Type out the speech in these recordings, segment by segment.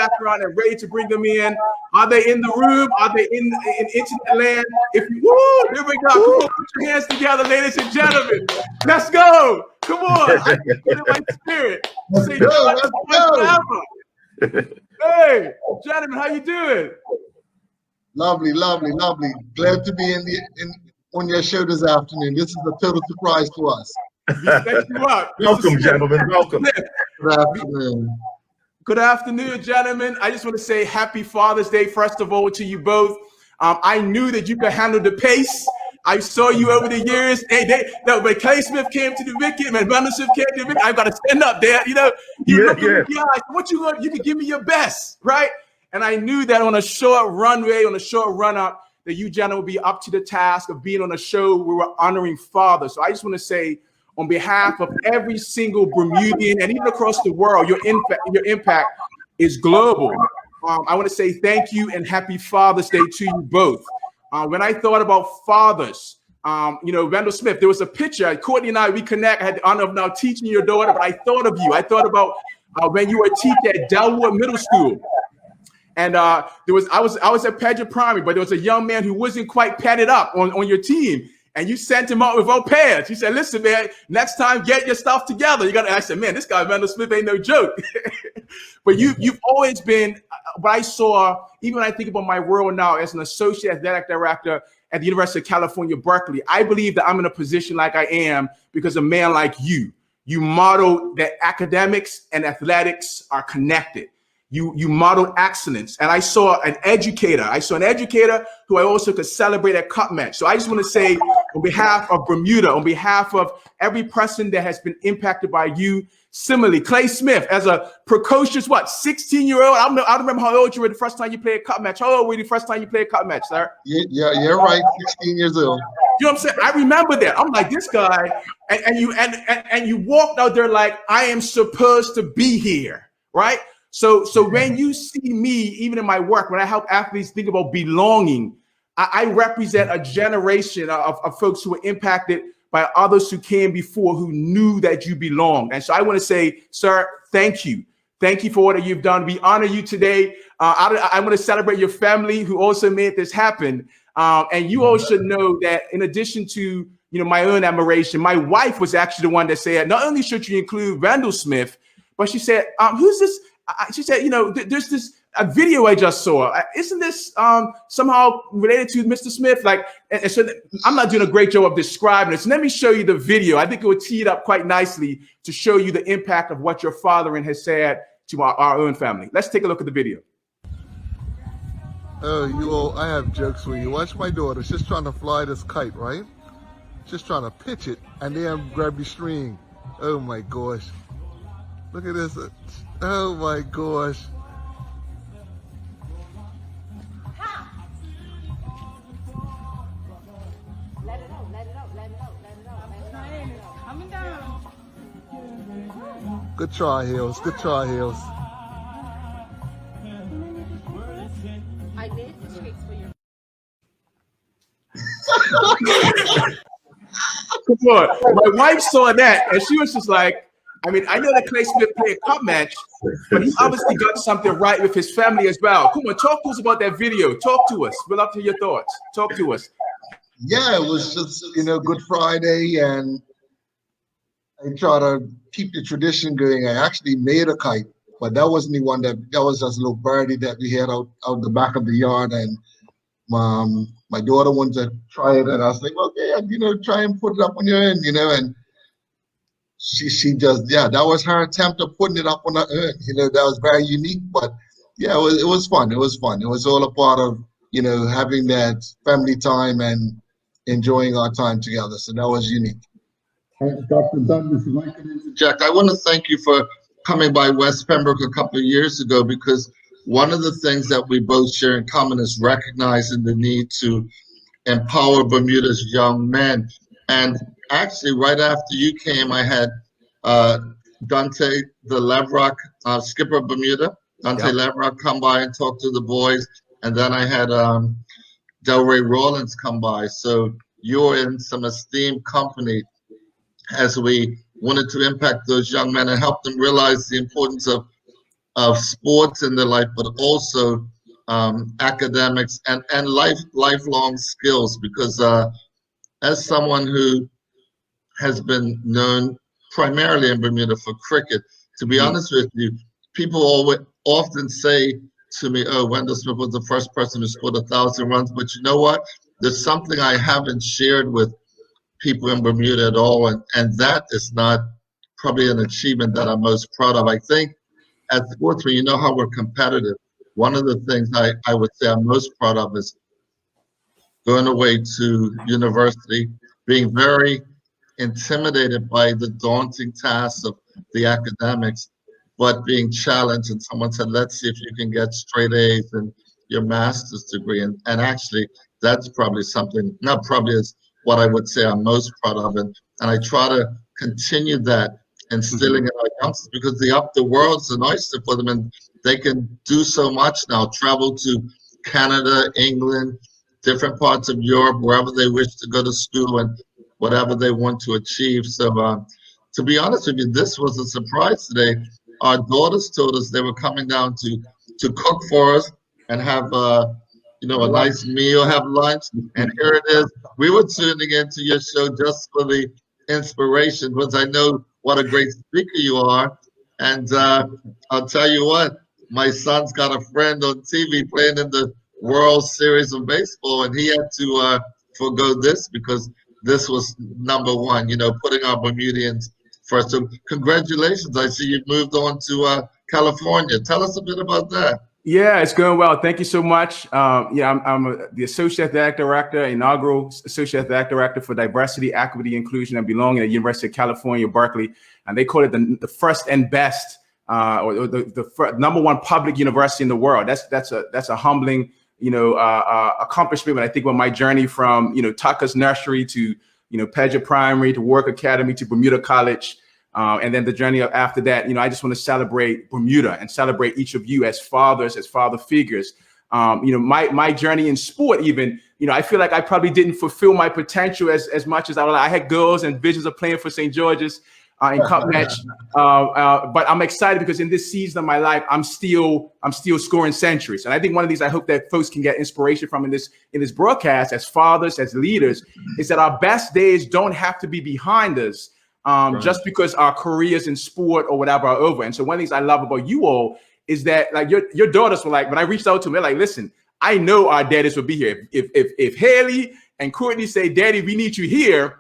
background and ready to bring them in. Are they in the room? Are they in internet land? If you, woo, there we go. Come on, put your hands together, ladies and gentlemen. Let's go. Come on. I can feel it in my spirit. Say, God, that's forever. Hey, gentlemen, how you doing? Lovely, lovely, lovely. Glad to be on your show this afternoon. This is a total surprise to us. Welcome, gentlemen. Welcome. Good afternoon. Good afternoon, gentlemen. I just want to say happy Father's Day, first of all, to you both. I knew that you could handle the pace. I saw you over the years. When Clay Smith came to the wicket, when Wendell Smith came to the wicket, I've got to stand up there. You know, you look at me, what you want? You can give me your best, right? And I knew that on a short runway, on a short run up, that you gentlemen would be up to the task of being on a show where we're honoring fathers. So I just want to say, on behalf of every single Bermudian and even across the world, your impact is global. I want to say thank you and happy Father's Day to you both. When I thought about fathers, you know, Wendell Smith, there was a picture. Courtney and I, we connect. I had the honor of now teaching your daughter, but I thought of you. I thought about when you were a teacher at Delwood Middle School. And I was at Paget Primary, but there was a young man who wasn't quite padded up on your team. And you sent him out with all pads. You said, listen, man, next time, get your stuff together. I said, man, this guy, Wendell Smith, ain't no joke. But you've always been, what I saw, even when I think about my role now as an associate athletic director at the University of California, Berkeley, I believe that I'm in a position like I am because a man like you model that academics and athletics are connected. You modeled excellence. And I saw an educator. Who I also could celebrate at cup match. So I just want to say on behalf of Bermuda, on behalf of every person that has been impacted by you, similarly, Clay Smith, as a precocious, 16-year-old? I don't remember how old you were the first time you played a cup match. How old were you the first time you played a cup match, sir? Yeah, you're right, 16 years old. You know what I'm saying? I remember that. I'm like, this guy, and you walked out there like, I am supposed to be here, right? So when you see me, even in my work, when I help athletes think about belonging, I represent a generation of folks who were impacted by others who came before who knew that you belong. And so I want to say, sir, thank you. Thank you for what you've done. We honor you today. I want to celebrate your family who also made this happen. And you all should know that in addition to my own admiration, my wife was actually the one that said, not only should you include Wendell Smith, but she said, who's this? She said, there's this a video I just saw. Isn't this somehow related to Mr. Smith? And so I'm not doing a great job of describing it. So let me show you the video. I think it would tee it up quite nicely to show you the impact of what your father has said to our own family. Let's take a look at the video. Oh, you all, I have jokes for you. Watch my daughter. She's trying to fly this kite, right? She's trying to pitch it and then grab the string. Oh my gosh. Look at this. Oh my gosh. Let it out, let it out, let it out, let it out, let it out. It's coming down. Good try, Hills. Good try, Hills. I made the tricks for you. Come on. My wife saw that and she was just like, I know that Clay Smith played a cup match, but he obviously got something right with his family as well. Come on, talk to us about that video. Talk to us. We'd love to hear your thoughts. Talk to us. Yeah, it was just, Good Friday, and I try to keep the tradition going. I actually made a kite, but that wasn't the one that was just a little birdie that we had out the back of the yard. And my daughter wanted to try it, and I was like, okay, try and put it up on your end, and she just, that was her attempt of putting it up on her own. That was very unique, but yeah, it was fun. It was fun. It was all a part of, having that family time and enjoying our time together. So that was unique. Dr. Douglas, if I could interject, I want to thank you for coming by West Pembroke a couple of years ago, because one of the things that we both share in common is recognizing the need to empower Bermuda's young men. And actually, right after you came, I had Dante the Lavrock, skipper of Bermuda, Dante Lavrock, come by and talk to the boys. And then I had Delray Rawlins come by. So you're in some esteemed company as we wanted to impact those young men and help them realize the importance of of sports in their life, but also academics and lifelong skills. Because as someone who has been known primarily in Bermuda for cricket, to be honest with you, people always often say to me, "Oh, Wendell Smith was the first person who scored 1,000 runs." But you know what? There's something I haven't shared with people in Bermuda at all, and that is not probably an achievement that I'm most proud of. I think as sportsmen, you know how we're competitive. One of the things I would say I'm most proud of is going away to university, being very intimidated by the daunting tasks of the academics, but being challenged. And someone said, let's see if you can get straight A's in your master's degree. And actually, that's probably something, not probably is what I would say I'm most proud of. And I try to continue that, instilling in our youngsters, because the world's an oyster for them, and they can do so much now, travel to Canada, England, different parts of Europe, wherever they wish to go to school, and whatever they want to achieve. So to be honest with you, this was a surprise today. Our daughters told us they were coming down to cook for us and have a nice meal, have lunch. And here it is. We were tuning into your show just for the inspiration, because I know what a great speaker you are. And I'll tell you what, my son's got a friend on TV playing in the World Series of Baseball, and he had to forego this because this was number one, putting our Bermudians first. So congratulations. I see you've moved on to California. Tell us a bit about that. Yeah, it's going well. Thank you so much. I'm the Associate Athletic Director, inaugural Associate Athletic Director for Diversity, Equity, Inclusion, and Belonging at the University of California, Berkeley. And they call it the first and best, or the number one public university in the world. That's a humbling, accomplishment. When I think about my journey from, Tucker's Nursery to, Pedja Primary to Work Academy to Bermuda College. And then the journey after that, I just want to celebrate Bermuda and celebrate each of you as fathers, as father figures. My journey in sport, even, I feel like I probably didn't fulfill my potential as much as I had goals and visions of playing for St. George's in cup match. But I'm excited because in this season of my life, I'm still scoring centuries. And I think one of these I hope that folks can get inspiration from in this broadcast as fathers, as leaders, is that our best days don't have to be behind us. Right. Just because our careers in sport or whatever are over. And so one of the things I love about you all is that, like, your daughters were like, when I reached out to them, they're like, listen, I know our daddies will be here. If Haley and Courtney say, Daddy, we need you here,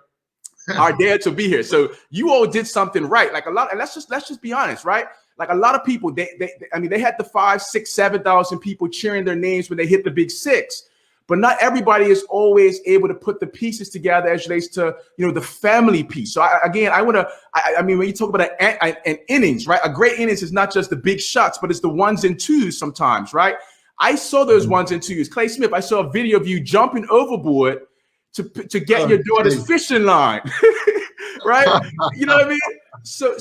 our dads will be here. So you all did something right. Like a lot, and let's just be honest, right? Like a lot of people, they had the 5, 6, 7,000 people cheering their names when they hit the big 6. But not everybody is always able to put the pieces together as relates to, the family piece. So when you talk about an innings, right? A great innings is not just the big shots, but it's the ones and twos sometimes, right? I saw those ones and twos. Clay Smith, I saw a video of you jumping overboard to get your daughter's fishing line, right? You know what I mean? So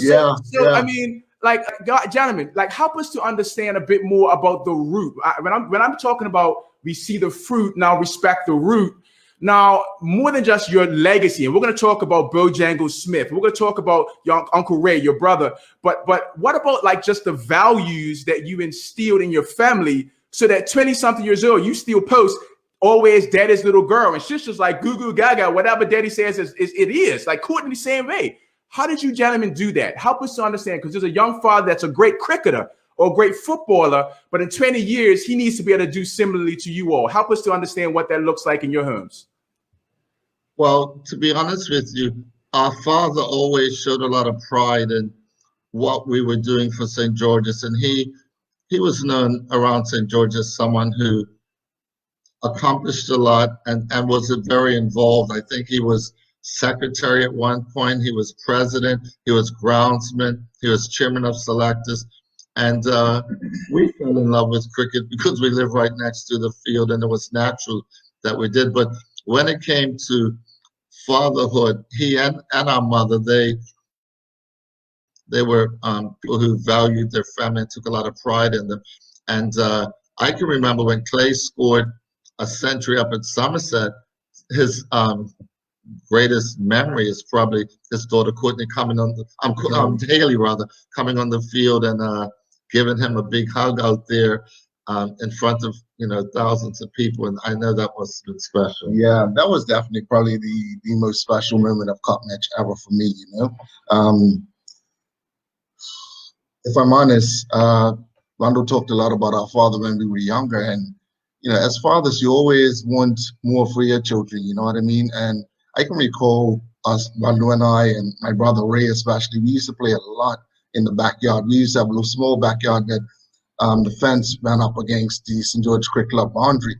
I mean, like, God, gentlemen, like, help us to understand a bit more about the root. When I'm talking about, we see the fruit, now respect the root. Now, more than just your legacy, and we're going to talk about Bojangles Smith. We're going to talk about your Uncle Ray, your brother. But what about, like, just the values that you instilled in your family so that 20-something years old, you still post always daddy's little girl, and she's just like goo goo gaga, whatever daddy says it is. Like Courtney, the same way. How did you gentlemen do that? Help us to understand, because there's a young father that's a great cricketer or a great footballer, but in 20 years, he needs to be able to do similarly to you all. Help us to understand what that looks like in your homes. Well, to be honest with you, our father always showed a lot of pride in what we were doing for St. George's, and he was known around St. George's as someone who accomplished a lot and was very involved. I think he was secretary at one point, he was president, he was groundsman, he was chairman of selectors. And we fell in love with cricket because we live right next to the field, and it was natural that we did. But when it came to fatherhood, he and our mother, they were people who valued their family and took a lot of pride in them. And I can remember when Clay scored a century up at Somerset, his greatest memory is probably his daughter Courtney coming on Haley rather, coming on the field and giving him a big hug out there in front of, thousands of people. And I know that must have been special. Yeah, that was definitely probably the most special moment of cup match ever for me, If I'm honest, Wendell talked a lot about our father when we were younger. And, as fathers, you always want more for your children, you know what I mean? And I can recall us, Wendell and I, and my brother Ray especially, we used to play a lot in the backyard. We used to have a little small backyard that the fence ran up against the St. George Cricket Club boundary.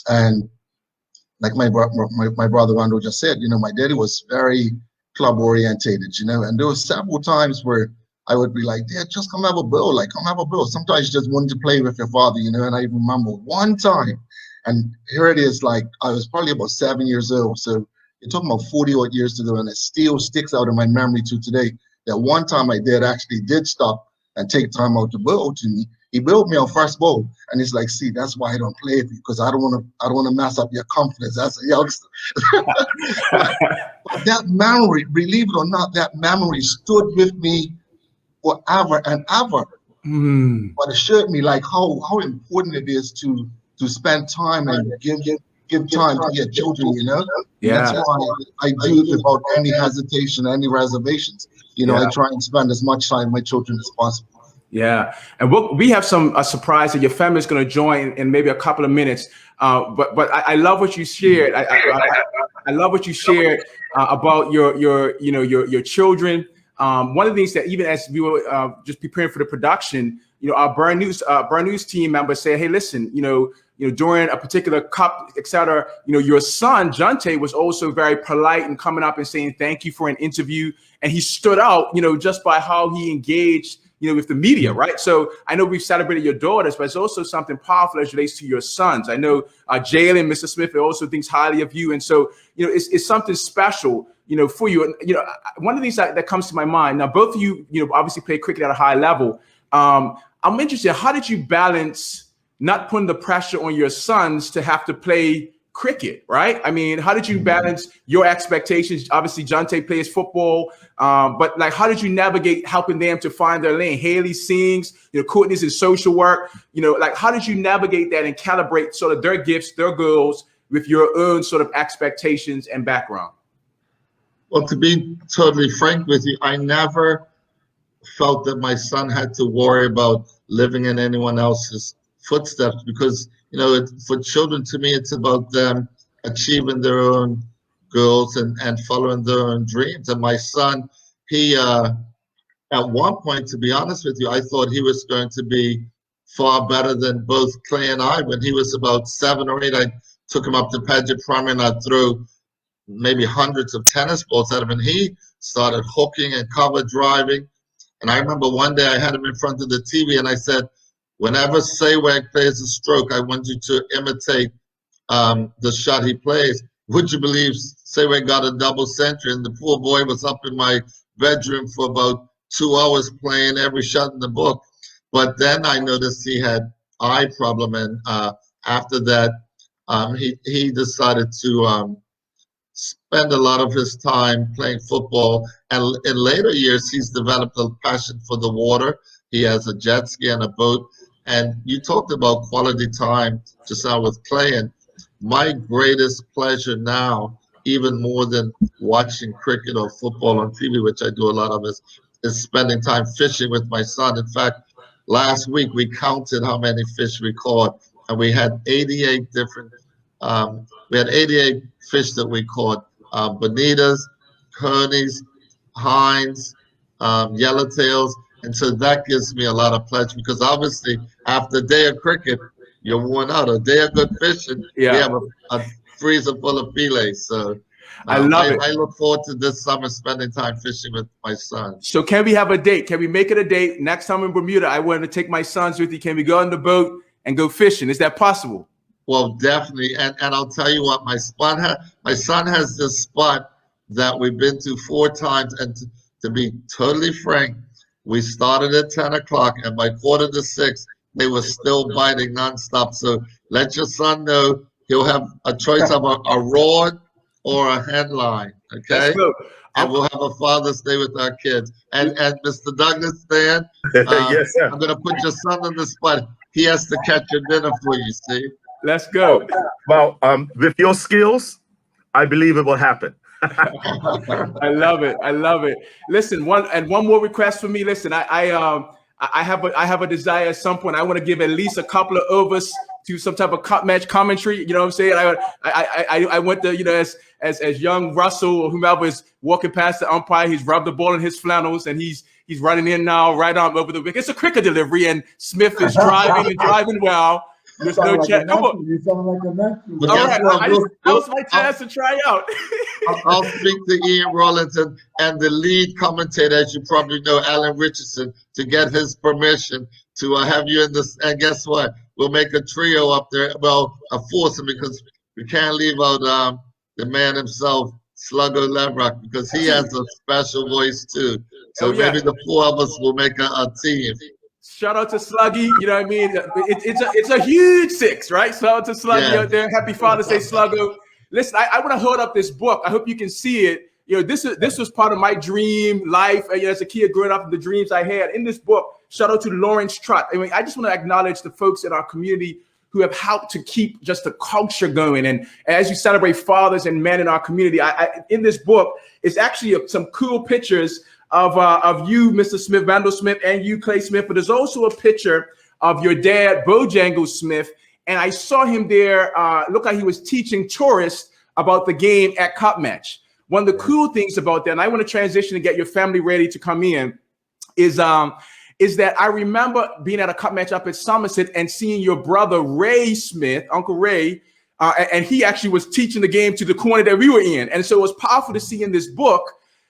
And like my brother Wendell just said, my daddy was very club orientated, and there were several times where I would be like, Dad, just come have a bill, come have a bill. Sometimes you just wanted to play with your father, and I remember one time, and here it is, I was probably about 7 years old. So you're talking about 40 odd years ago, and it still sticks out in my memory to today. That one time my dad actually did stop and take time out to bowl to me. He billed me on first bowl, and he's like, "See, that's why I don't play with you, because I don't want to mess up your confidence as a youngster." But that memory, believe it or not, that memory stood with me forever and ever. But it showed me how important it is to spend time and give time to your children. Yeah. That's why I do it without any hesitation, any reservations. I try and spend as much time with my children as possible. Yeah, and we have a surprise that your family is going to join in maybe a couple of minutes. But I love what you shared. I love what you shared about your children. One of the things that even as we were just preparing for the production, our Burn News team members say, "Hey, listen, during a particular cup, etc. Your son Jonte was also very polite and coming up and saying thank you for an interview, and he stood out, just by how he engaged." With the media, right? So I know we've celebrated your daughters, but it's also something powerful as relates to your sons. I know Jalen, Mr. Smith, also thinks highly of you. And so, it's something special, for you. And, one of the things that comes to my mind, now, both of you, obviously play cricket at a high level. I'm interested, how did you balance not putting the pressure on your sons to have to play cricket, right? I mean, how did you balance your expectations? Obviously, Jonte plays football, but how did you navigate helping them to find their lane? Haley sings, Courtney's in social work, how did you navigate that and calibrate sort of their gifts, their goals with your own sort of expectations and background? Well, to be totally frank with you, I never felt that my son had to worry about living in anyone else's footsteps, because for children, to me, it's about them achieving their own goals and following their own dreams. And my son, he at one point, to be honest with you, I thought he was going to be far better than both Clay and I. When he was about 7 or 8, I took him up to Paget Primary and I'd throw maybe hundreds of tennis balls at him, and he started hooking and cover driving. And I remember one day I had him in front of the TV and I said, "Whenever Sehwag plays a stroke, I want you to imitate the shot he plays." Would you believe Sehwag got a double century, and the poor boy was up in my bedroom for about 2 hours playing every shot in the book. But then I noticed he had eye problem, and after that, he decided to spend a lot of his time playing football. And in later years, he's developed a passion for the water. He has a jet ski and a boat. And you talked about quality time just now with Clay. And my greatest pleasure now, even more than watching cricket or football on TV, which I do a lot of, is spending time fishing with my son. In fact, last week we counted how many fish we caught, and we had 88 different. We had 88 fish that we caught: bonitas, conies, hinds, yellowtails. And so that gives me a lot of pleasure, because obviously after a day of cricket, you're worn out. A day of good fishing, we have a freezer full of fillets. So I love it. I look forward to this summer spending time fishing with my son. So can we have a date? Can we make it a date? Next time in Bermuda, I want to take my sons with you. Can we go on the boat and go fishing? Is that possible? Well, definitely. And I'll tell you what, my son has this spot that we've been to 4 times. And to be totally frank, we started at 10 o'clock, and by 5:45, they were still biting nonstop. So let your son know he'll have a choice of a rod or a head line. Okay. Let's go. and we'll have a Father's Day with our kids. And Mr. Douglas, Stan, Yes, sir. I'm gonna put your son on the spot. He has to catch your dinner for you. See? Let's go. Well, with your skills, I believe it will happen. I love it. I love it. Listen, one more request for me. Listen, I have a desire at some point. I want to give at least a couple of overs to some type of cup match commentary. You know what I'm saying? I went to, you know, as young Russell or whomever is walking past the umpire, he's rubbed the ball in his flannels and he's running in now right on over the wicket. It's a cricket delivery and Smith is driving and driving well. There's no chance. Come on. You sound like a nephew. All right, that was my chance to try out. I'll speak to Ian Rollins and the lead commentator, as you probably know, Alan Richardson, to get his permission to have you in this. And guess what? We'll make a trio up there. Well, a foursome, because we can't leave out the man himself, Sluggo Levrock, because he has a special voice too. So maybe the four of us will make a team. Shout out to Sluggy, you know what I mean? It's a huge six, right? Shout out to Sluggy out there. Happy Father's Day, Sluggo. Listen, I want to hold up this book. I hope you can see it. You know, this was part of my dream life. You know, as a kid growing up, the dreams I had. In this book, shout out to Lawrence Trott. I mean, I just want to acknowledge the folks in our community who have helped to keep just the culture going. And as you celebrate fathers and men in our community, in this book, it's actually some cool pictures of you, Mr. Smith, Wendell Smith, and you, Clay Smith. But there's also a picture of your dad, Bojangles Smith. And I saw him there, looked like he was teaching tourists about the game at Cup Match. One of the cool things about that, and I want to transition and get your family ready to come in, is that I remember being at a Cup Match up at Somerset and seeing your brother, Ray Smith, Uncle Ray, and he actually was teaching the game to the corner that we were in. And so it was powerful to see in this book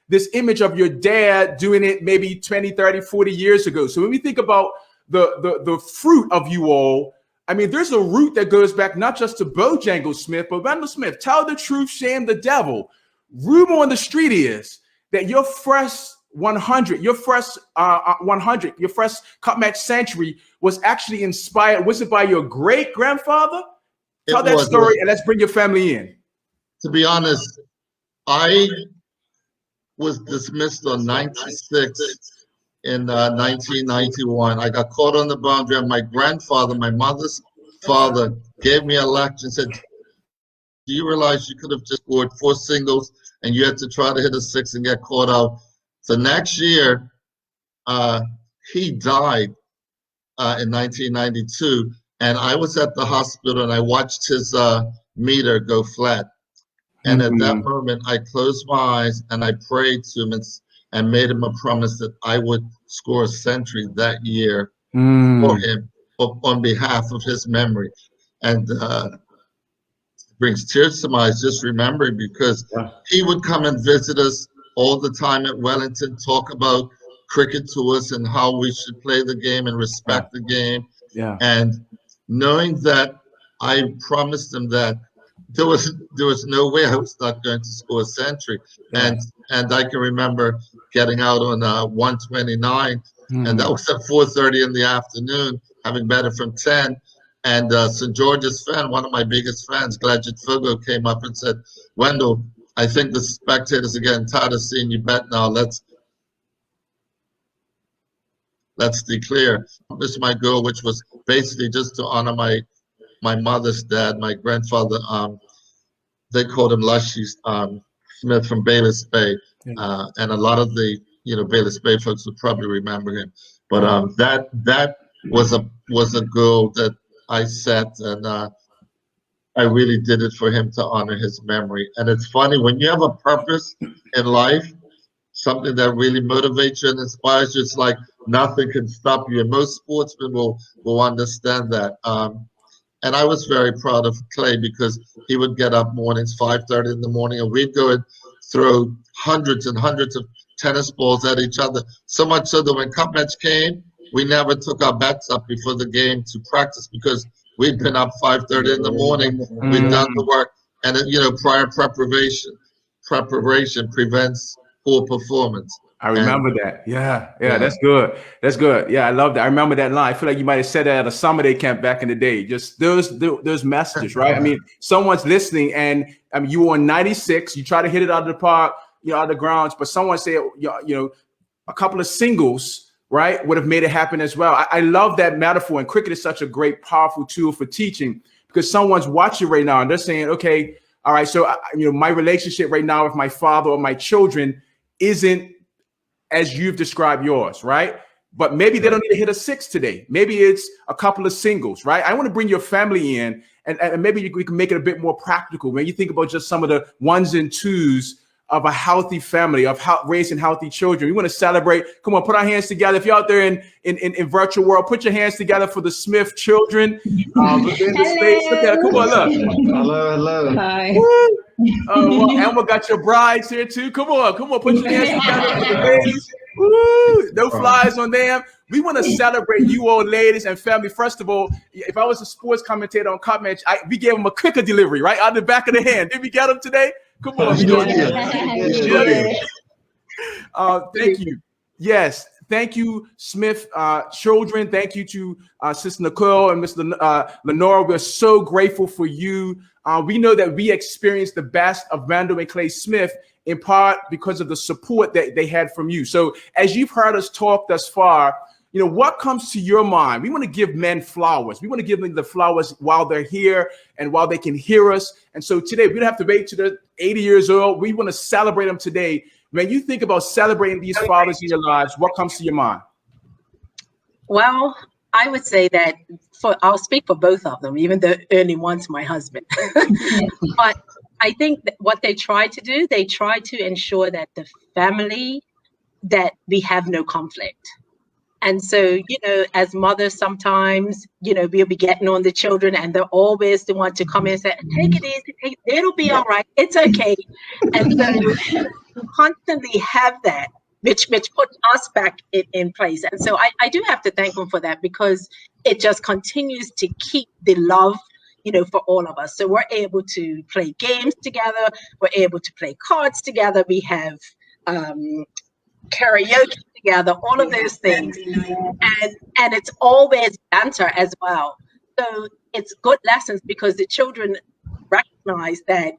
this image of your dad doing it maybe 20, 30, 40 years ago. So when we think about the fruit of you all, I mean, there's a root that goes back not just to Bojangles Smith, but Wendell Smith. Tell the truth, shame the devil. Rumor on the street is that your first 100, your first Cup Match century was actually inspired. Was it by your great grandfather? Tell that story and let's bring your family in. To be honest, I was dismissed on 96 in 1991. I got caught on the boundary, and my grandfather, my mother's father, gave me a lecture and said, do you realize you could have just scored 4 singles and you had to try to hit a 6 and get caught out? So next year, he died in 1992, and I was at the hospital and I watched his meter go flat. And at that moment, I closed my eyes and I prayed to him and made him a promise that I would score a century that year for him on behalf of his memory. And it brings tears to my eyes just remembering, because he would come and visit us all the time at Wellington, talk about cricket to us and how we should play the game and respect the game. And knowing that I promised him that there was no way I was not going to score a century. And I can remember getting out on 129, and that was at 4:30 in the afternoon, having batted from 10. And St. George's fan, one of my biggest fans, Gladgett Fogo, came up and said, Wendell, I think the spectators are getting tired of seeing you bet now. Let's declare. This is my goal, which was basically just to honor my mother's dad, my grandfather. They called him Lushy Smith from Bayless Bay, and a lot of the Bayless Bay folks would probably remember him. But that was a goal that I set, and I really did it for him to honor his memory. And it's funny, when you have a purpose in life, something that really motivates you and inspires you, it's like nothing can stop you. And most sportsmen will understand that. And I was very proud of Clay, because he would get up mornings, 5:30 in the morning, and we'd go and throw hundreds and hundreds of tennis balls at each other. So much so that when Cup Match came, we never took our bats up before the game to practice, because we'd been up 5:30 in the morning. We'd done the work, and prior preparation prevents poor performance. I remember that. Yeah, that's good. That's good. Yeah, I love that. I remember that line. I feel like you might have said that at a summer day camp back in the day. Just those messages, right? I mean, someone's listening, and you were on 96. You try to hit it out of the park. out of the grounds, but someone said, a couple of singles, right, would have made it happen as well. I love that metaphor, and cricket is such a great, powerful tool for teaching, because someone's watching right now and they're saying, okay, all right, so my relationship right now with my father or my children isn't as you've described yours, right? But maybe they don't need to hit a 6 today. Maybe it's a couple of singles, right? I want to bring your family in, and maybe we can make it a bit more practical. When you think about just some of the 1s and 2s of a healthy family, of raising healthy children, we want to celebrate. Come on, put our hands together. If you're out there in virtual world, put your hands together for the Smith children. In the space. Look at it. Come on, look. Hello. Hi. Well, Elma got your brides here too. Come on, put your hands together for the ladies. Woo! No flies on them. We want to celebrate you all, ladies and family. First of all, if I was a sports commentator on Cup Match, we gave them a quicker delivery, right out of the back of the hand. Did we get them today? Come on, we doing it. Thank you. Yes, thank you, Smith children. Thank you to Sister Nicole and Mr. Lenora. We're so grateful for you. We know that we experienced the best of Wendell and Clay Smith in part because of the support that they had from you. So as you've heard us talk thus far, what comes to your mind? We want to give men flowers. We want to give them the flowers while they're here and while they can hear us. And so today, we don't have to wait till they're 80 years old. We want to celebrate them today. When you think about celebrating these fathers in your lives, what comes to your mind? Well, I would say that I'll speak for both of them, even though only one's my husband. But I think that what they try to do, they try to ensure that the family, that we have no conflict. And so, as mothers, sometimes, we'll be getting on the children, and they're always the one to come in and say, take it easy, it'll be all right, it's okay. And so we constantly have that, which puts us back in place. And so I do have to thank them for that, because it just continues to keep the love, for all of us. So we're able to play games together. We're able to play cards together. We have karaoke together, all of those things. And it's always banter as well. So it's good lessons, because the children recognize that,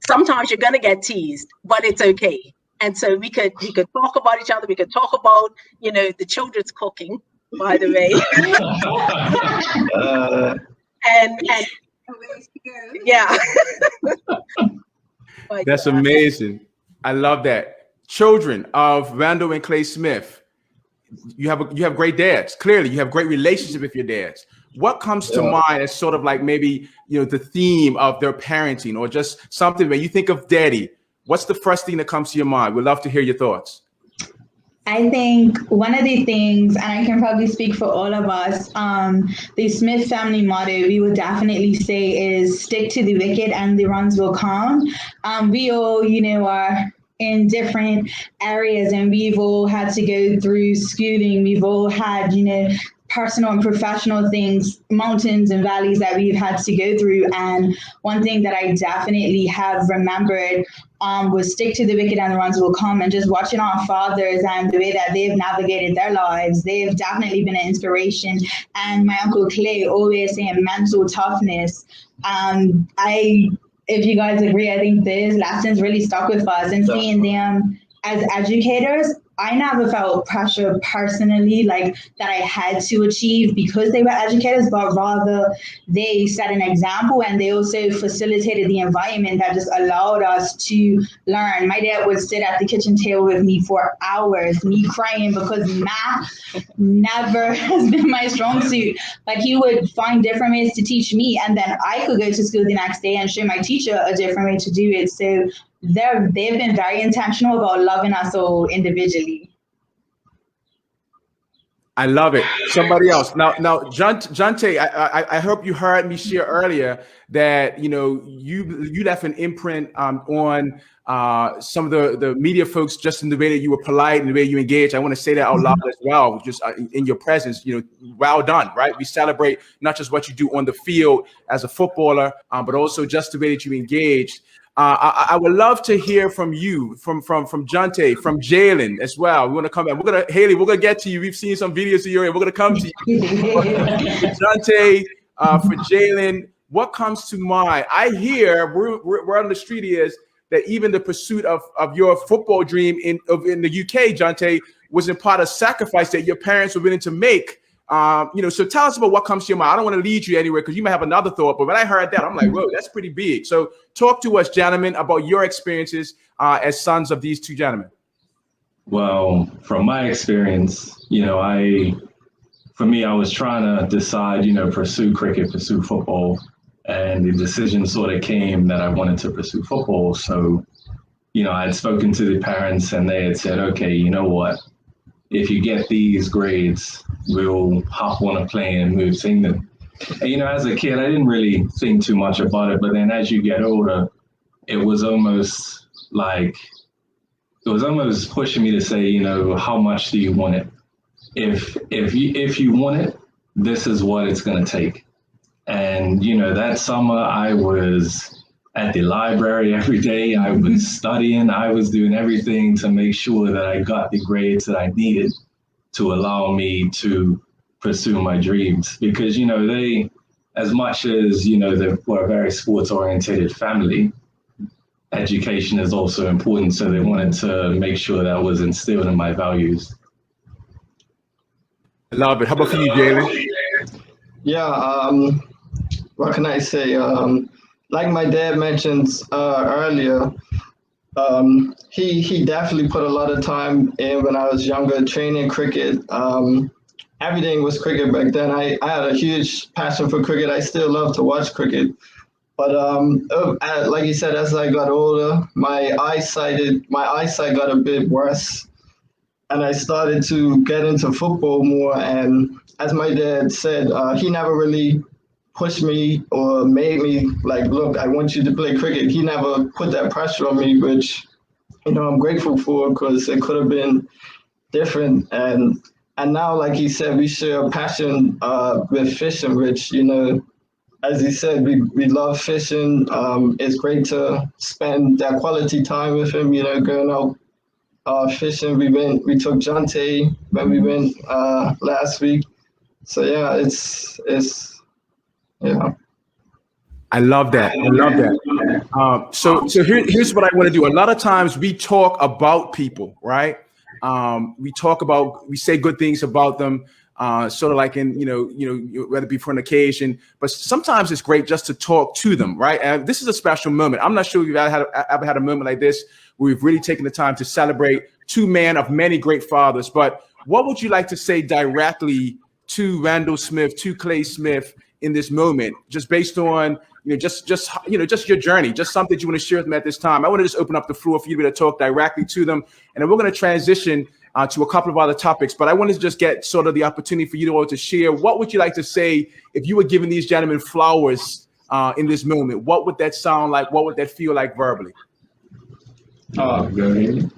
sometimes you're going to get teased, but it's okay. And so we could talk about each other. We could talk about, the children's cooking, by the way. And yeah. That's amazing. I love that. Children of Wendell and Clay Smith, you have great dads. Clearly, you have great relationship with your dads. What comes to mind as sort of like maybe the theme of their parenting, or just something when you think of daddy? What's the first thing that comes to your mind? We'd love to hear your thoughts. I think one of the things, and I can probably speak for all of us, the Smith family motto, we would definitely say, is stick to the wicket and the runs will come. We all, are in different areas, and we've all had to go through schooling. We've all had, personal and professional things, mountains and valleys that we've had to go through. And one thing that I definitely have remembered was stick to the wicket and the runs will come. And just watching our fathers and the way that they've navigated their lives, they've definitely been an inspiration. And my Uncle Clay always saying mental toughness. If you guys agree, I think these lessons really stuck with us, and seeing them as educators. I never felt pressure personally, like that I had to achieve because they were educators, but rather they set an example, and they also facilitated the environment that just allowed us to learn. My dad would sit at the kitchen table with me for hours, me crying because math never has been my strong suit. But he would find different ways to teach me, and then I could go to school the next day and show my teacher a different way to do it. So they've been very intentional about loving us all individually. I love it. Somebody else. Now, Jonte, I hope you heard me share earlier that, you left an imprint on some of the media folks, just in the way that you were polite and the way you engaged. I want to say that out loud as well, just in your presence, well done, right? We celebrate not just what you do on the field as a footballer, but also just the way that you engaged. I would love to hear from you, from Jonte, from Jalen as well. We want to come back. Haley, we're gonna get to you. We've seen some videos of you, and we're gonna come to you. Jonte, for Jalen, what comes to mind? I hear we're on the street is that even the pursuit of your football dream in the UK, Jonte, wasn't part of sacrifice that your parents were willing to make. So tell us about what comes to your mind. I don't want to lead you anywhere because you might have another thought, but when I heard that, I'm like, whoa, that's pretty big. So talk to us, gentlemen, about your experiences as sons of these two gentlemen. Well, from my experience, I was trying to decide, pursue cricket, pursue football, and the decision sort of came that I wanted to pursue football. So, I had spoken to the parents and they had said, okay, you know what? If you get these grades, we'll hop on a plane and move to England. And, as a kid, I didn't really think too much about it. But then as you get older, it was almost pushing me to say, how much do you want it? If you want it, this is what it's going to take. And, that summer I was at the library every day. I was studying. I was doing everything to make sure that I got the grades that I needed to allow me to pursue my dreams. Because, they, as much as, they were a very sports-oriented family, education is also important. So they wanted to make sure that was instilled in my values. I love it. How about for you, Jalen? Yeah, what can I say? Like my dad mentioned earlier, he definitely put a lot of time in when I was younger, training cricket. Everything was cricket back then. I had a huge passion for cricket. I still love to watch cricket. But like you said, as I got older, my eyesight got a bit worse. And I started to get into football more. And as my dad said, he never really pushed me or made me like, look, I want you to play cricket. He never put that pressure on me, which, I'm grateful for because it could have been different. And now, like he said, we share a passion with fishing, which, as he said, we love fishing. It's great to spend that quality time with him, going out fishing. We took Jonte when we went last week. So yeah, it's yeah. I love that. So here's what I want to do. A lot of times we talk about people, right? We say good things about them, sort of like in, whether it be for an occasion, but sometimes it's great just to talk to them, right? And this is a special moment. I'm not sure if you've ever had a moment like this where we've really taken the time to celebrate two men of many great fathers. But what would you like to say directly to Wendell Smith, to Clay Smith in this moment, just based on, just your journey, just something that you want to share with them at this time? I want to just open up the floor for you to be able to talk directly to them. And then we're going to transition to a couple of other topics, but I wanted to just get sort of the opportunity for you all to share. What would you like to say if you were giving these gentlemen flowers in this moment? What would that sound like? What would that feel like verbally? Go ahead.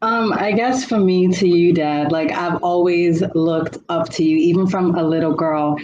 I guess for me, to you, Dad, like I've always looked up to you, even from a little girl.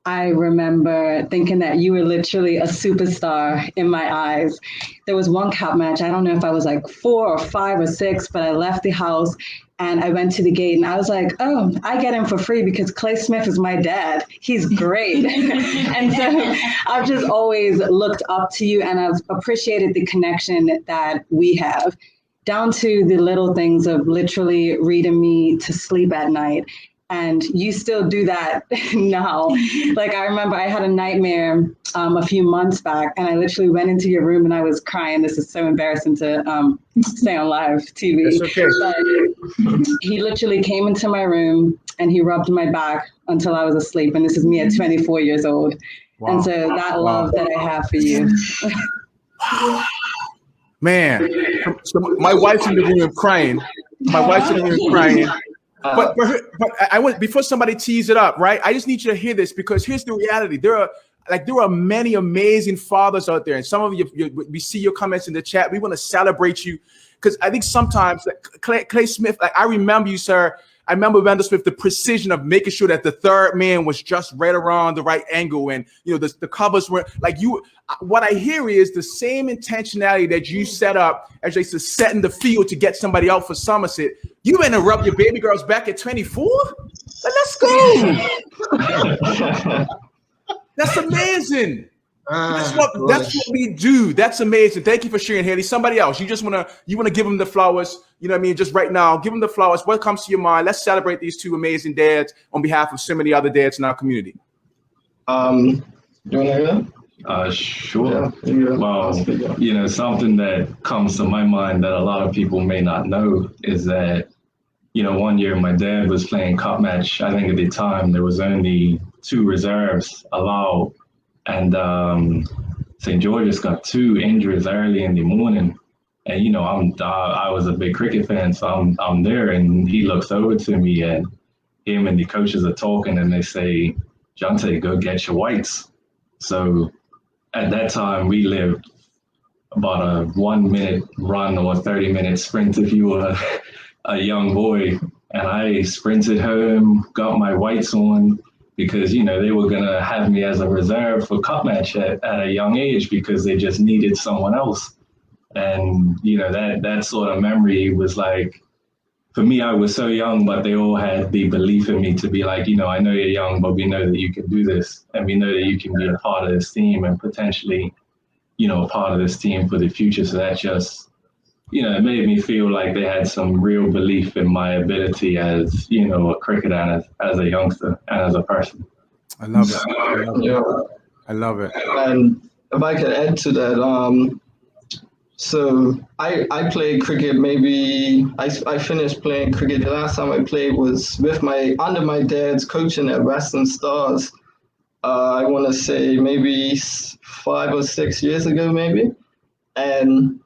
I remember thinking that you were literally a superstar in my eyes. There was one cap match. I don't know if I was like 4 or 5 or 6, but I left the house and I went to the gate and I was like, oh, I get him for free because Clay Smith is my dad. He's great. And so I've just always looked up to you and I've appreciated the connection that we have, down to the little things of literally reading me to sleep at night. And you still do that now. Like I remember I had a nightmare a few months back and I literally went into your room and I was crying. This is so embarrassing to say on live TV. It's okay. But he literally came into my room and he rubbed my back until I was asleep. And this is me at 24 years old. Wow. And so that love that I have for you. Man, so my wife's in the room crying. But I want, before somebody tees it up, right? I just need you to hear this because here's the reality. There are many amazing fathers out there, and some of you, we see your comments in the chat. We want to celebrate you because I think sometimes Clay Smith, like I remember you, sir. I remember Wendell Smith, the precision of making sure that the third man was just right around the right angle, and the covers were like you. What I hear is the same intentionality that you set up as they set in the field to get somebody out for Somerset. You interrupt your baby girl's back at 24? Let's go. That's amazing. That's what we do. That's amazing. Thank you for sharing, Haley. Somebody else, you wanna give them the flowers. You know what I mean? Just right now, give them the flowers. What comes to your mind? Let's celebrate these two amazing dads on behalf of so many other dads in our community. You want to hear? Sure. Yeah. Well, something that comes to my mind that a lot of people may not know is that, one year my dad was playing cup match. I think at the time there was only 2 reserves allowed, and St. George's got 2 injuries early in the morning. And I was a big cricket fan, so I'm there, and he looks over to me, and him and the coaches are talking, and they say, "Jonte, go get your whites." So at that time, we lived about a 1-minute run or a 30-minute sprint if you were a young boy. And I sprinted home, got my whites on, because, they were going to have me as a reserve for cup match at a young age because they just needed someone else. And, that sort of memory was like, for me, I was so young, but they all had the belief in me to be like, I know you're young, but we know that you can do this. And we know that you can be a part of this team and potentially, a part of this team for the future. So that just, it made me feel like they had some real belief in my ability as, a cricketer and as a youngster and as a person. I love it. I love it. And if I could add to that, so I played cricket. Maybe I finished playing cricket. The last time I played was under my dad's coaching at Western Stars. I want to say maybe 5 or 6 years ago, maybe. And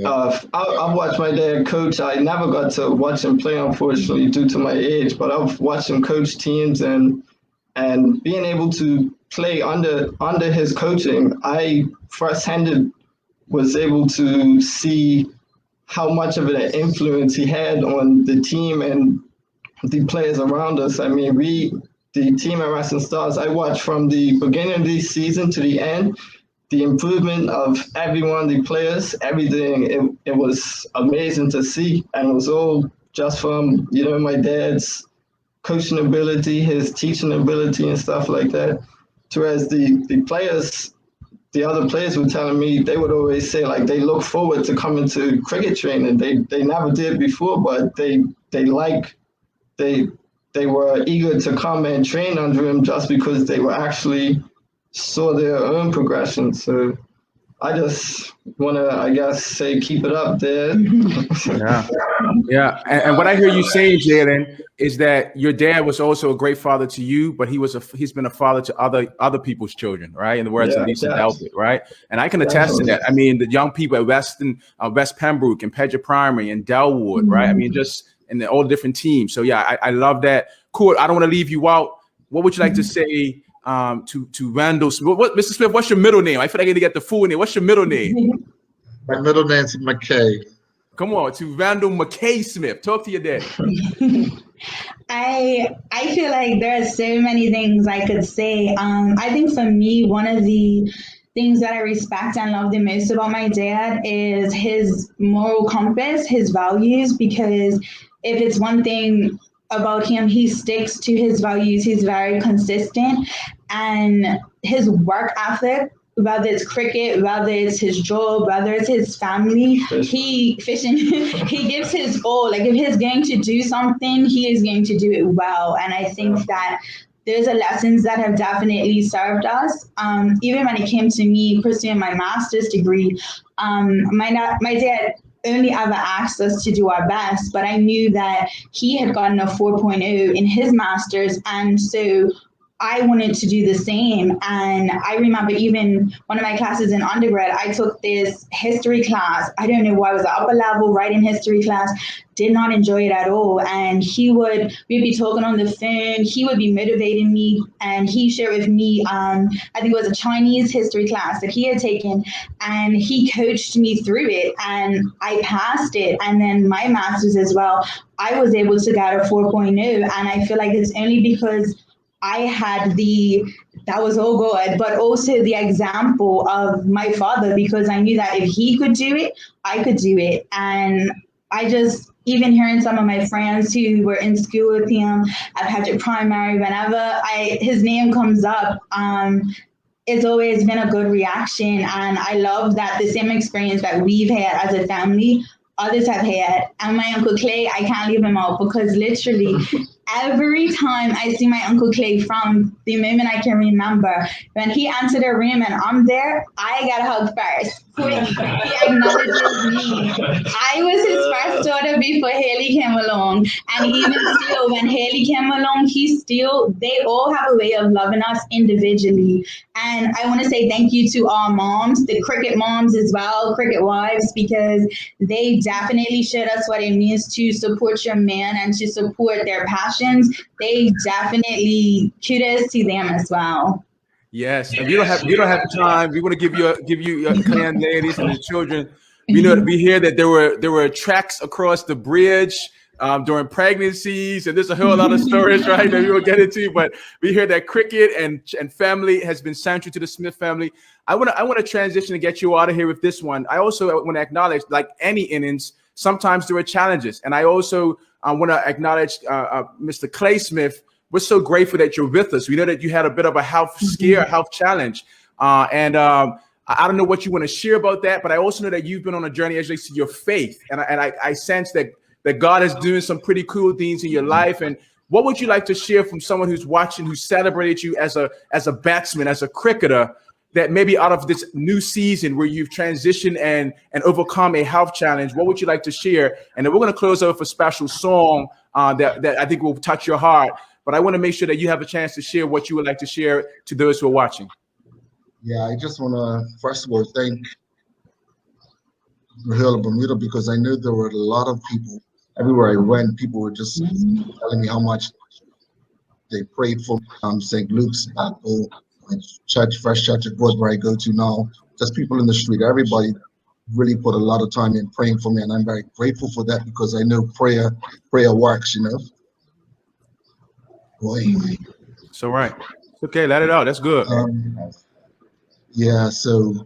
I've watched my dad coach. I never got to watch him play, unfortunately, due to my age. But I've watched him coach teams, and being able to play under his coaching, I firsthand was able to see how much of an influence he had on the team and the players around us. I mean, the team at Western Stars, I watched from the beginning of the season to the end, the improvement of everyone, the players, everything. It was amazing to see. And it was all just from, my dad's coaching ability, his teaching ability and stuff like that. Whereas the players, the other players were telling me, they would always say like they look forward to coming to cricket training. They never did before, but they were eager to come and train under him just because they were actually saw their own progression. So I just want to, I guess, say keep it up there. Yeah. And what I hear you saying, Jalen, is that your dad was also a great father to you, but he's been a father to other people's children, right? In the words of Lisa Delpit, right? And I can attest to that. I mean, the young people at West Pembroke and Pedja Primary and Delwood, right? I mean, just in all the different teams. So yeah, I love that. Cool. I don't want to leave you out. What would you like to say to Wendell Smith? Mr. Smith, what's your middle name? I feel like I need to get the full name. What's your middle name? My middle name's McKay. Come on, to Wendell McKay Smith. Talk to your dad. I feel like there are so many things I could say. I think for me, one of the things that I respect and love the most about my dad is his moral compass, his values, because if it's one thing about him, he sticks to his values. He's very consistent, and his work ethic, whether it's cricket, whether it's his job, whether it's his family, he gives his all. Like if he's going to do something, he is going to do it well. And I think that those are lessons that have definitely served us. Even when it came to me pursuing my master's degree, my dad only ever asked us to do our best, but I knew that he had gotten a 4.0 in his master's, and so I wanted to do the same. And I remember even one of my classes in undergrad, I took this history class. I don't know why, it was an upper level writing history class. Did not enjoy it at all. And we'd be talking on the phone. He would be motivating me, and he shared with me, I think it was a Chinese history class that he had taken, and he coached me through it, and I passed it. And then my master's as well, I was able to get a 4.0. And I feel like it's only because I had that was all good, but also the example of my father, because I knew that if he could do it, I could do it. And I just, even hearing some of my friends who were in school with him at Patrick Primary, whenever his name comes up, it's always been a good reaction. And I love that the same experience that we've had as a family, others have had. And my Uncle Clay, I can't leave him out because literally every time I see my Uncle Clay from the moment I can remember, when he enters the room and I'm there, I got a hug first. Quick, he acknowledges me. I was his first daughter before Haley came along. And even still, when Haley came along, they all have a way of loving us individually. And I want to say thank you to our moms, the cricket moms as well, cricket wives, because they definitely showed us what it means to support your man and to support their passions. They definitely, kudos to them as well. Yes, and we don't have time. We want to give you clan ladies and the children. We hear that there were tracks across the bridge during pregnancies, and there's a whole lot of stories, right, that we will get into. But we hear that cricket and family has been central to the Smith family. I want to transition and get you out of here with this one. I also want to acknowledge, like any innings, sometimes there are challenges, and I also want to acknowledge Mr. Clay Smith. We're so grateful that you're with us. We know that you had a bit of a health scare, health challenge. I don't know what you want to share about that, but I also know that you've been on a journey as relates to your faith. And I sense that God is doing some pretty cool things in your life. And what would you like to share from someone who's watching, who celebrated you as a batsman, as a cricketer, that maybe out of this new season where you've transitioned and overcome a health challenge? What would you like to share? And then we're going to close out with a special song that I think will touch your heart. But I want to make sure that you have a chance to share what you would like to share to those who are watching. Yeah, I just want to, first of all, thank Bermuda, because I knew there were a lot of people. Everywhere I went, people were just telling me how much they prayed for St. Luke's, Apple, church, Fresh Church at Broad, where I go to now. Just people in the street. Everybody really put a lot of time in praying for me, and I'm very grateful for that, because I know prayer works, you know. Boy. So right. Okay, let it out. That's good. Yeah, so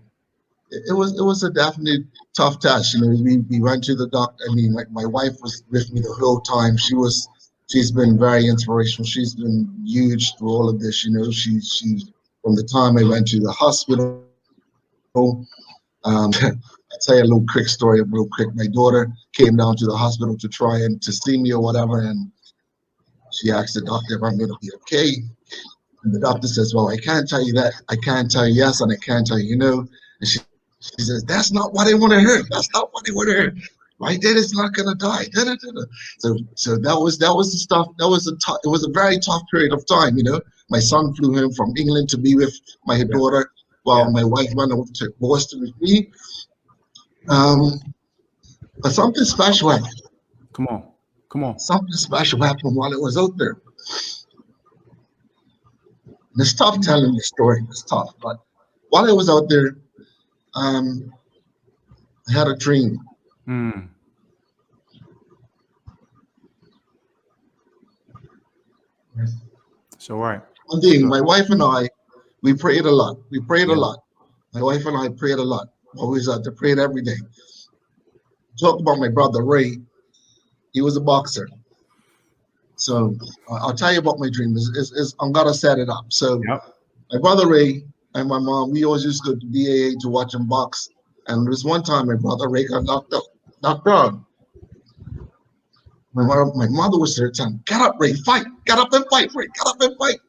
it was a definitely tough task. You know, we went to the doctor. I mean, my wife was with me the whole time. She's been very inspirational. She's been huge through all of this. You know, she from the time I went to the hospital. I'll tell you a little quick story real quick. My daughter came down to the hospital to try and to see me or whatever, and she asked the doctor if I'm going to be okay. And the doctor says, well, I can't tell you that. I can't tell you yes, and I can't tell you no. And she says, that's not what I want to hear. That's not what I want to hear. My dad is not going to die. Da, da, da, da. So that was the stuff. It was a very tough period of time, you know. My son flew home from England to be with my daughter while my wife went over to Boston with me. But something special happened. Come on. Something special happened while I was out there. And it's tough telling the story. It's tough. But while I was out there, I had a dream. So right. One day, my wife and I, we prayed a lot. My wife and I prayed a lot. Always out there, prayed every day. Talk about my brother Ray. He was a boxer. So I'll tell you about my dream. I'm gonna set it up. So my brother Ray and my mom, we always used to go to BAA to watch him box. And there was one time my brother Ray got knocked out. My mother was there telling him, get up, Ray, fight. Get up and fight, Ray. Get up and fight.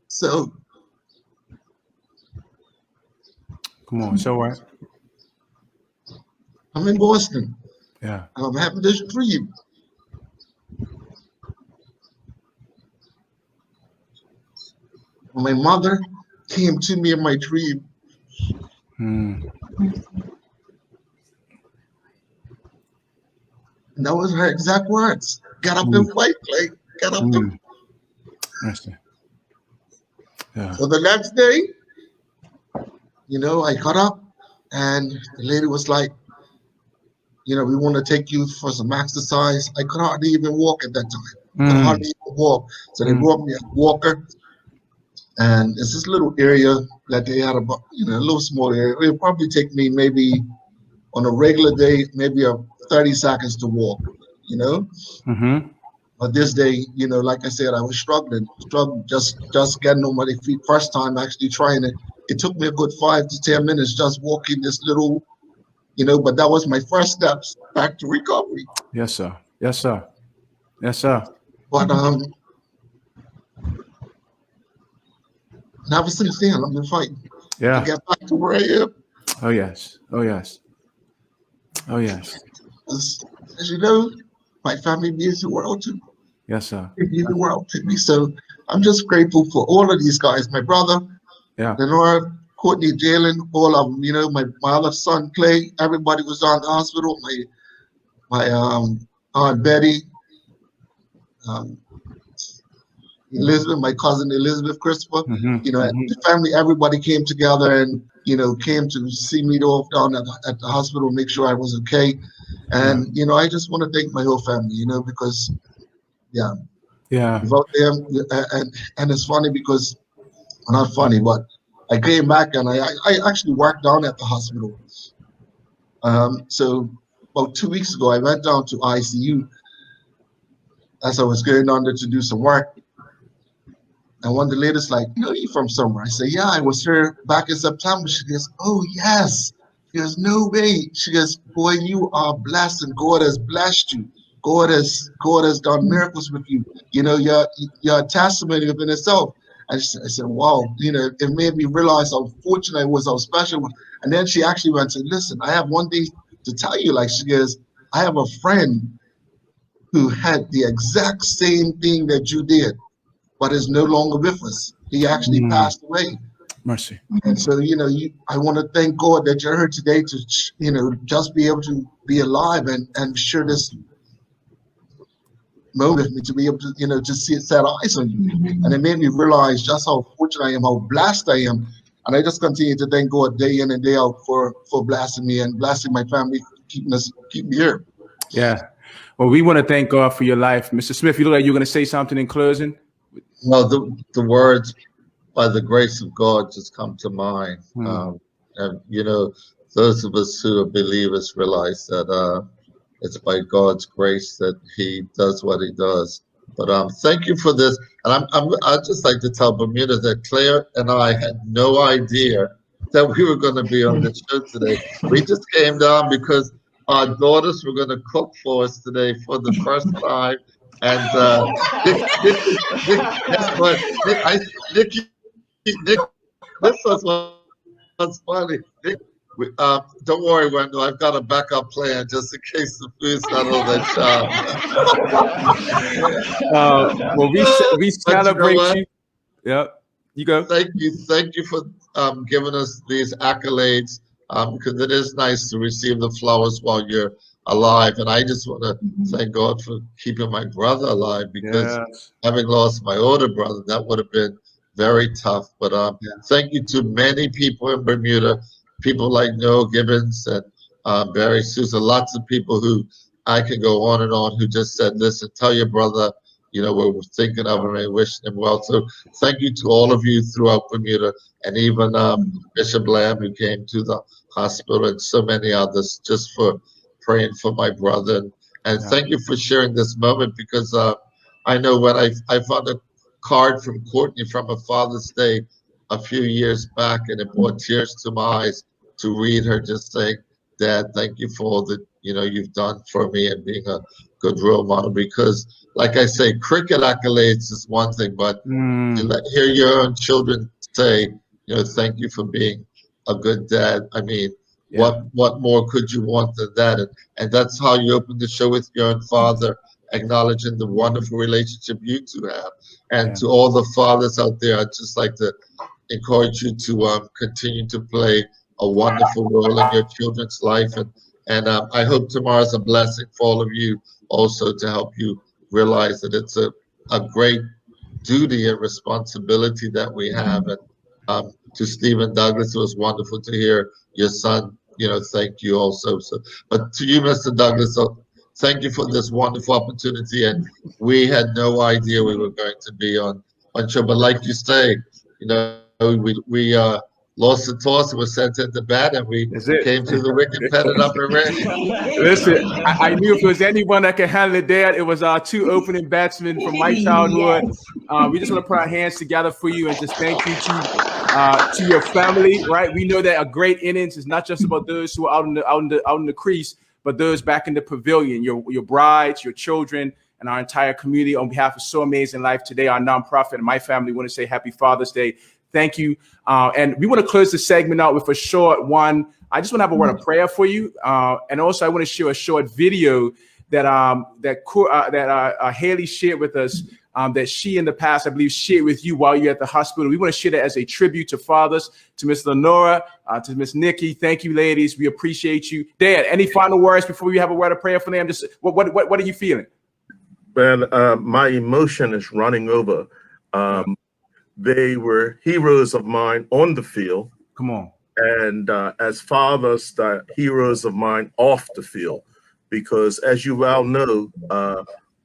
So come on, so what? I'm in Boston. Yeah. And I'm having this dream. My mother came to me in my dream. And that was her exact words. Get up and fight, Clay. Get up and fight. Yeah. So the next day, you know, I got up and the lady was like, you know, we want to take you for some exercise. I could hardly even walk at that time. I could hardly even walk. So they brought me a walker. And it's this little area that they had about, you know, a little small area. It would probably take me maybe on a regular day, maybe 30 seconds to walk, you know? But this day, you know, like I said, I was struggling just getting on my feet. First time actually trying it. It took me a good 5 to 10 minutes just walking this little, you know, but that was my first steps back to recovery. Yes, sir. Yes, sir. Yes, sir. But ever since then, I've been fighting to Yeah. get back to where I am. Oh yes. Oh yes. Oh yes. As you know, my family means the world to me. Yes, sir. They mean the world to me. So I'm just grateful for all of these guys. My brother, Yeah. Lenora, Courtney, Jalen, all of them. You know, my other son Clay. Everybody was on the hospital. My Aunt Betty, um, Elizabeth, my cousin Elizabeth, Christopher. You know, the family, everybody came together and, you know, came to see me off down at the hospital, make sure I was okay. And, you know, I just want to thank my whole family, you know, because, yeah. Without them, and it's funny because, not funny, but I came back and I actually worked down at the hospital. So about 2 weeks ago, I went down to ICU as I was going down there to do some work. And one of the ladies like, you know, you from somewhere? I say, yeah, I was here back in September. She goes, oh, yes. She goes, no way. She goes, boy, you are blessed and God has blessed you. God has done miracles with you. You know, you're a testimony within itself. I said, wow, you know, it made me realize how fortunate I was, how special. And then she actually went and said, listen, I have one thing to tell you. Like, she goes, I have a friend who had the exact same thing that you did, but is no longer with us. He actually passed away. Mercy. And so, you know, I want to thank God that you're here today to, you know, just be able to be alive and share this moment with me, to be able to, you know, just set eyes on you. And it made me realize just how fortunate I am, how blessed I am. And I just continue to thank God day in and day out for blessing me and blessing my family, keeping me here. Yeah. Well, we want to thank God for your life. Mr. Smith, you look like you're going to say something in closing. Well, the words, by the grace of God, just come to mind. And, you know, those of us who are believers realize that it's by God's grace that he does what he does. But thank you for this. And I'd just like to tell Bermuda that Claire and I had no idea that we were going to be on the show today. We just came down because our daughters were going to cook for us today for the first time. And Nick, this was what's funny. Nick, don't worry, Wendell. I've got a backup plan just in case the food's not on that shop. Well, we celebrate you. Yep. You go. Thank you for giving us these accolades, because it is nice to receive the flowers while you're alive. And I just want to thank God for keeping my brother alive, because having lost my older brother, that would have been very tough. But thank you to many people in Bermuda, people like Noel Gibbons and Barry Sousa, lots of people who I can go on and on, who just said, listen, tell your brother, you know, we're thinking of him and wishing him well. So thank you to all of you throughout Bermuda, and even Bishop Lamb, who came to the hospital, and so many others, just for praying for my brother. And thank you for sharing this moment, because I know when I found a card from Courtney from a Father's Day a few years back, and it brought tears to my eyes to read her just saying, Dad, thank you for all that, you know, you've done for me and being a good role model. Because like I say, cricket accolades is one thing, but to hear your own children say, you know, thank you for being a good dad. I mean, what more could you want than that? And that's how you open the show, with your own father, acknowledging the wonderful relationship you two have. And to all the fathers out there, I'd just like to encourage you to continue to play a wonderful role in your children's life. And I hope tomorrow's a blessing for all of you, also to help you realize that it's a great duty and responsibility that we have. And to Stephen Douglas, it was wonderful to hear your son, you know, thank you also. So, but to you, Mr. Douglas, thank you for this wonderful opportunity. And we had no idea we were going to be on show. But like you say, you know, we lost the toss and was sent into bat, and we That's it. came to the wicket, petted up, and ran. Listen, I knew if there was anyone that could handle it, Dad, it was our two opening batsmen from my childhood. Yes. We just want to put our hands together for you and just thank you to your family. Right, we know that a great innings is not just about those who are out in the crease, but those back in the pavilion. Your brides, your children, and our entire community. On behalf of So Amazing Life today, our nonprofit and my family want to say Happy Father's Day. Thank you. And we want to close the segment out with a short one. I just want to have a word of prayer for you. And also I want to share a short video that Haley shared with us, that she in the past, I believe, shared with you while you're at the hospital. We want to share that as a tribute to fathers, to Miss Lenora, to Miss Nikki. Thank you, ladies. We appreciate you. Dad, any final words before we have a word of prayer for them? Just what are you feeling? Man, my emotion is running over. They were heroes of mine on the field. Come on. And as fathers, the heroes of mine off the field. Because as you well know,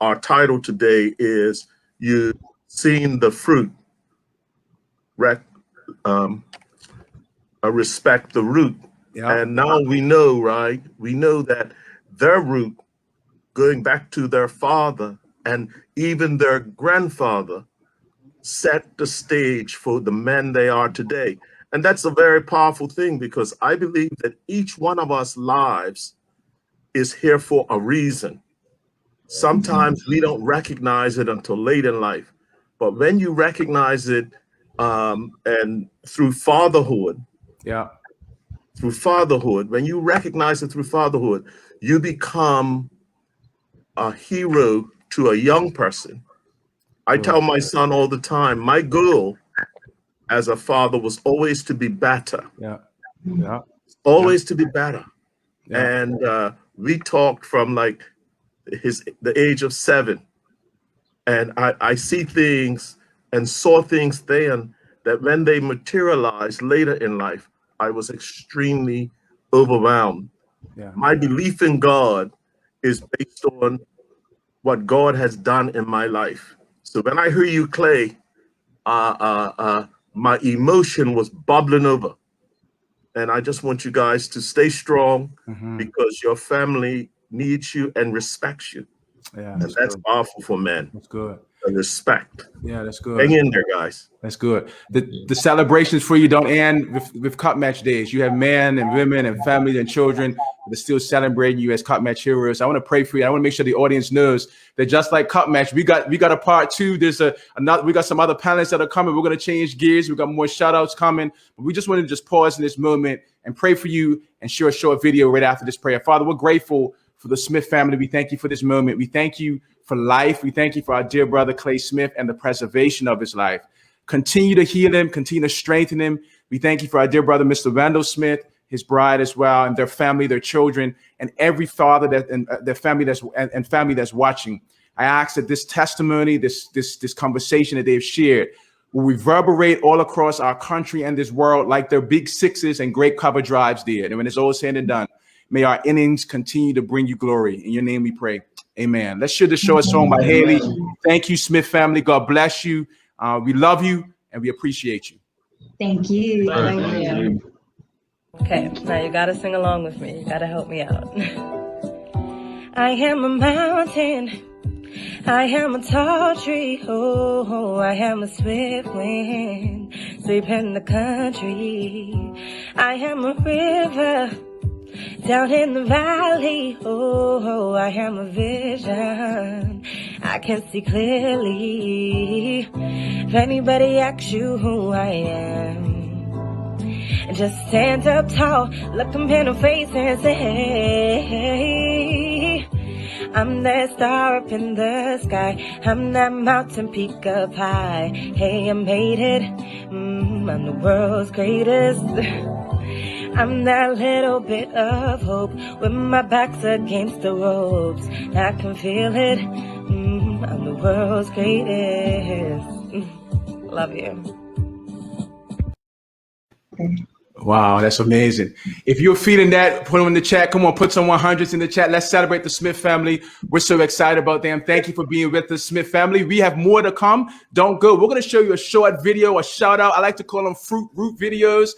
our title today is You've Seen the Fruit, Respect the Root. Yeah. And now we know, right? We know that their root, going back to their father and even their grandfather, set the stage for the men they are today. And that's a very powerful thing, because I believe that each one of us lives is here for a reason. Sometimes we don't recognize it until late in life, but when you recognize it, and through fatherhood, when you recognize it through fatherhood, you become a hero to a young person. I tell my son all the time, my goal as a father was always to be better. Always to be better. And we talked from like the age of 7. And I see things and saw things then that when they materialized later in life, I was extremely overwhelmed. My belief in God is based on what God has done in my life. So when I hear you, Clay, my emotion was bubbling over. And I just want you guys to stay strong, because your family needs you and respects you. And that's powerful for men. That's good. And respect. Yeah, that's good. Hang in there, guys. That's good. The celebrations for you don't end with cup match days. You have men and women and families and children that are still celebrating you as cup match heroes. I want to pray for you. I want to make sure the audience knows that just like cup match, we got a part 2. There's we got some other panelists that are coming. We're going to change gears. We got more shout outs coming. But we just wanted to just pause in this moment and pray for you and share a short video right after this prayer. Father, we're grateful for the Smith family. We thank you for this moment. We thank you for life. We thank you for our dear brother, Clay Smith, and the preservation of his life. Continue to heal him, continue to strengthen him. We thank you for our dear brother, Mr. Wendell Smith, his bride as well, and their family, their children, and every father and their family that's watching. I ask that this testimony, this conversation that they've shared will reverberate all across our country and this world like their big sixes and great cover drives did. And when it's all said and done, may our innings continue to bring you glory. In your name we pray. Amen. Let's share the show. It's song by Haley. Thank you, Smith family. God bless you. We love you and we appreciate you. Thank you. Thank you. Okay, now you gotta sing along with me. You gotta help me out. I am a mountain. I am a tall tree. Oh, I am a swift wind sweeping the country. I am a river down in the valley. Oh, I am a vision I can see clearly. If anybody asks you who I am, just stand up tall, look them in the face and say, I'm that star up in the sky, I'm that mountain peak up high. Hey, I made it, I'm the world's greatest. I'm that little bit of hope when my back's against the ropes. I can feel it, I'm the world's greatest. Love you. Wow, that's amazing. If you're feeling that, put them in the chat. Come on, put some 100s in the chat. Let's celebrate the Smith family. We're so excited about them. Thank you for being with the Smith family. We have more to come. Don't go. We're going to show you a short video, a shout out. I like to call them fruit root videos.